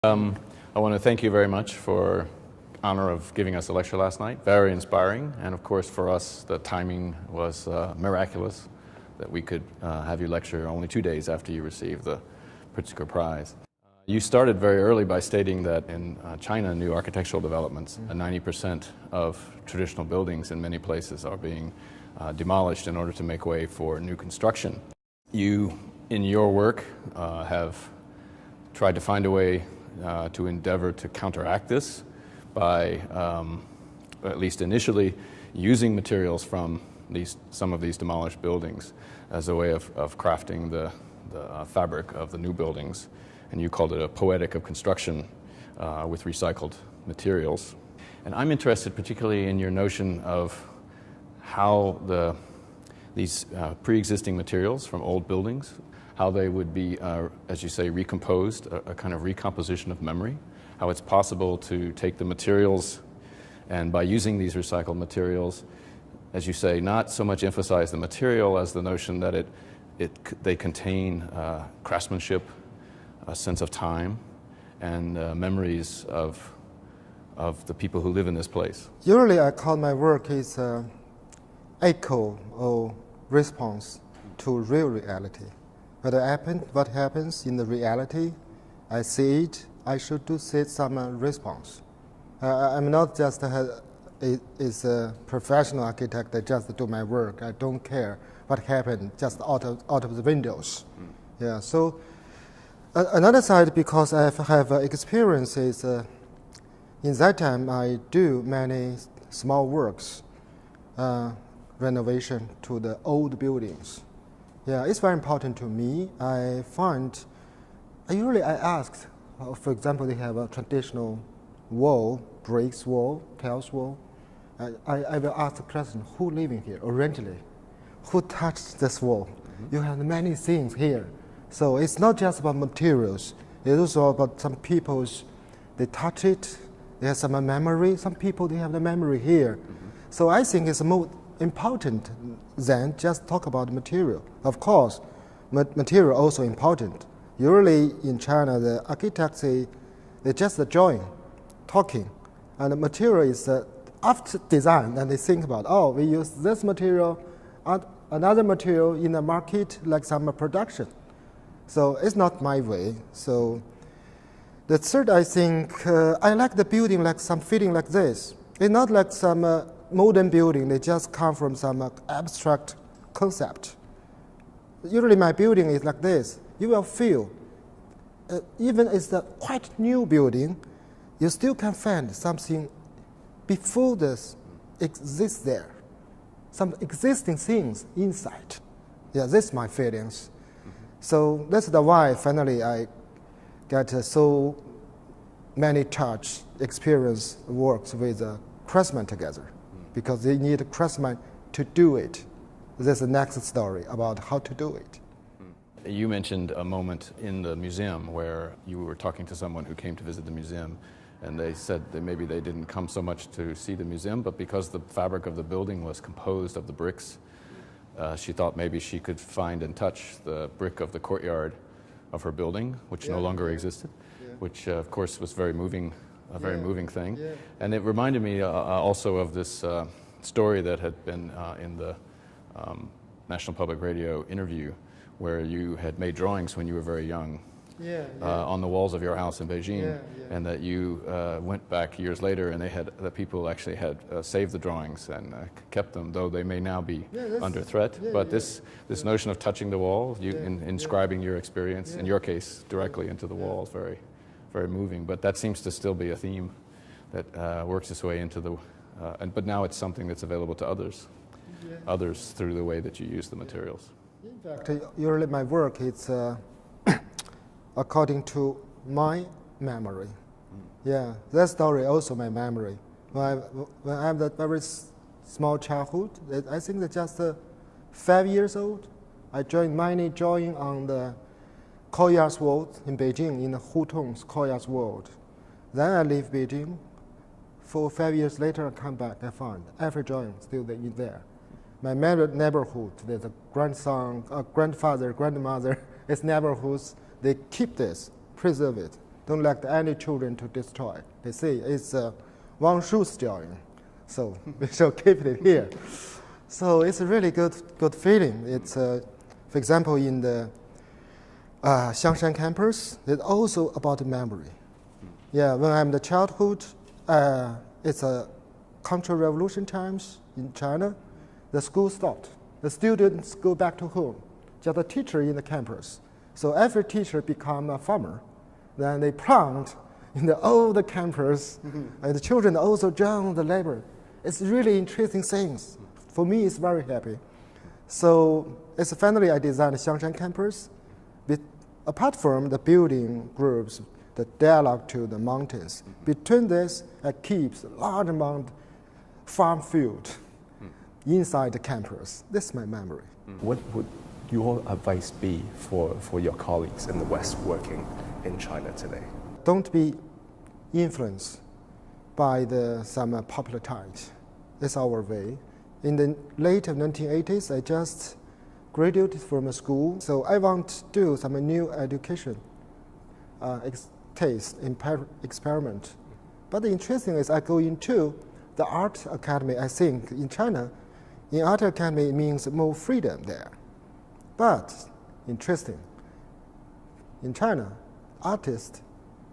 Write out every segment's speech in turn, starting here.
I want to thank you very much for honor of giving us a lecture last night. Very inspiring, and of course for us the timing was miraculous that we could have you lecture only 2 days after you received the Pritzker Prize. You started very early by stating that in China, new architectural developments, 90% of traditional buildings in many places are being demolished in order to make way for new construction. You, in your work, have tried to find a way to endeavor to counteract this by, at least initially, using materials from some of these demolished buildings as a way of crafting the fabric of the new buildings. And you called it a poetic of construction with recycled materials. And I'm interested particularly in your notion of how these pre-existing materials from old buildings, how they would be, as you say, recomposed, a kind of recomposition of memory, how it's possible to take the materials and by using these recycled materials, as you say, not so much emphasize the material as the notion that they contain craftsmanship, a sense of time, and memories of the people who live in this place. Usually I call my work is echo or response to real reality. What happens in the reality, I see it, I should do some response. I'm not just a professional architect that just do my work. I don't care what happened just out of the windows. Yeah. So another side, because I have experiences, in that time I do many small works, renovation to the old buildings. Yeah, it's very important to me. I asked, for example, they have a traditional wall, bricks wall, tiles wall. I will ask the question, who living here originally? Who touched this wall? You have many things here. So it's not just about materials. It's also about some people's, they touch it, they have some memory. Some people, they have the memory here. So I think it's more important than just talk about material. Of course, material also important. Usually in China, the architects, they just drawing, talking, and the material is after design, and they think about, oh, we use this material, another material in the market, like some production. So it's not my way. So the third, I think, I like the building like some feeling like this. It's not like some modern building, they just come from some abstract concept. Usually my building is like this. You will feel, even it's a quite new building, you still can find something before this exists there. Some existing things inside. Yeah, that's my feelings. So that's the why finally I got so many touch experience works with craftsmen together. Because they need a craftsman to do it. There's the next story about how to do it. You mentioned a moment in the museum where you were talking to someone who came to visit the museum, and they said that maybe they didn't come so much to see the museum, but because the fabric of the building was composed of the bricks, she thought maybe she could find and touch the brick of the courtyard of her building, which no longer existed, which of course was very moving. A very moving thing. Yeah. And it reminded me also of this story that had been in the National Public Radio interview where you had made drawings when you were very young on the walls of your house in Beijing, and that you went back years later and the people actually had saved the drawings and kept them, though they may now be under threat. But this notion of touching the wall, inscribing your experience, in your case, directly into the wall is very moving, but that seems to still be a theme that works its way into the, but now it's something that's available to others through the way that you use the materials. In fact, usually my work is according to my memory. Yeah, that story also my memory. When I have that very small childhood, I think that just 5 years old, I joined many drawing on the courtyard's world in Beijing, in the Hutong's courtyard's world. Then I leave Beijing. 4 or 5 years later, I come back, I found every drawing still in there. My neighborhood, there's a grandson, grandfather, grandmother, it's neighborhoods, they keep this, preserve it. Don't let any children to destroy. They say it's Wang stealing, so we shall keep it here. So it's a really good feeling. It's, for example, in the Xiangshan campus, it's also about memory. Yeah, when I'm in the childhood, it's a Counter-Revolution times in China. The school stopped. The students go back to home. Just a teacher in the campus. So every teacher become a farmer. Then they plant in the old campus, and the children also join the labor. It's really interesting things. For me, it's very happy. So it's finally I designed Xiangshan campus. Apart from the building groups, the dialogue to the mountains. Between this, I keep a large amount farm field inside the campus. This is my memory. What would your advice be for your colleagues in the West working in China today? Don't be influenced by some popular trends. That's our way. In the late 1980s, I just graduated from a school, so I want to do some new education taste, experiment. But the interesting is I go into the art academy. I think in China, in art academy it means more freedom there. But interesting, in China, artists,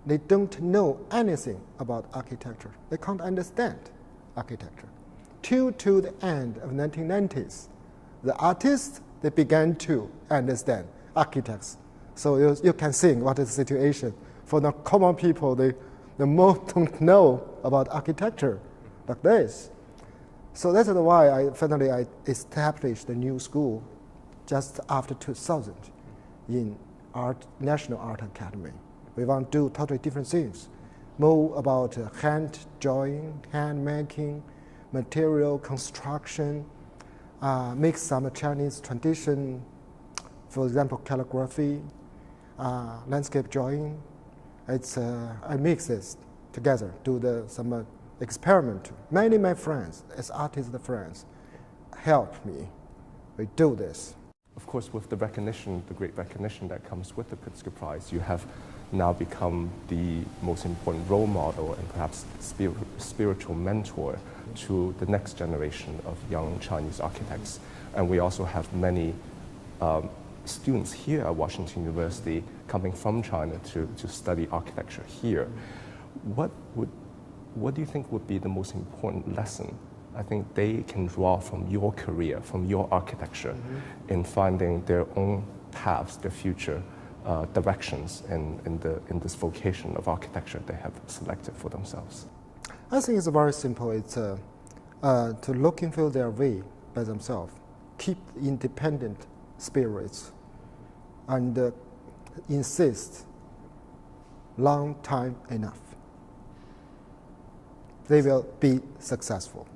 they don't know anything about architecture. They can't understand architecture. Till to the end of 1990s, the artists, they began to understand architects. So you can think what is the situation. For the common people, they most don't know about architecture like this. So that's why I established a new school just after 2000 in National Art Academy. We want to do totally different things. More about hand drawing, hand making, material construction, mix some Chinese tradition, for example, calligraphy, landscape drawing. I mix this together, do some experiment. Many of my friends, as artist friends, help me. We do this. Of course, with the recognition, the great recognition that comes with the Pritzker Prize, you have now become the most important role model and perhaps spiritual mentor to the next generation of young Chinese architects. And we also have many students here at Washington University coming from China to study architecture here. What do you think would be the most important lesson I think they can draw from your career, from your architecture, in finding their own paths, their future directions in this vocation of architecture they have selected for themselves? I think it's very simple. It's to looking for their way by themselves, keep independent spirits, and insist long time enough. They will be successful.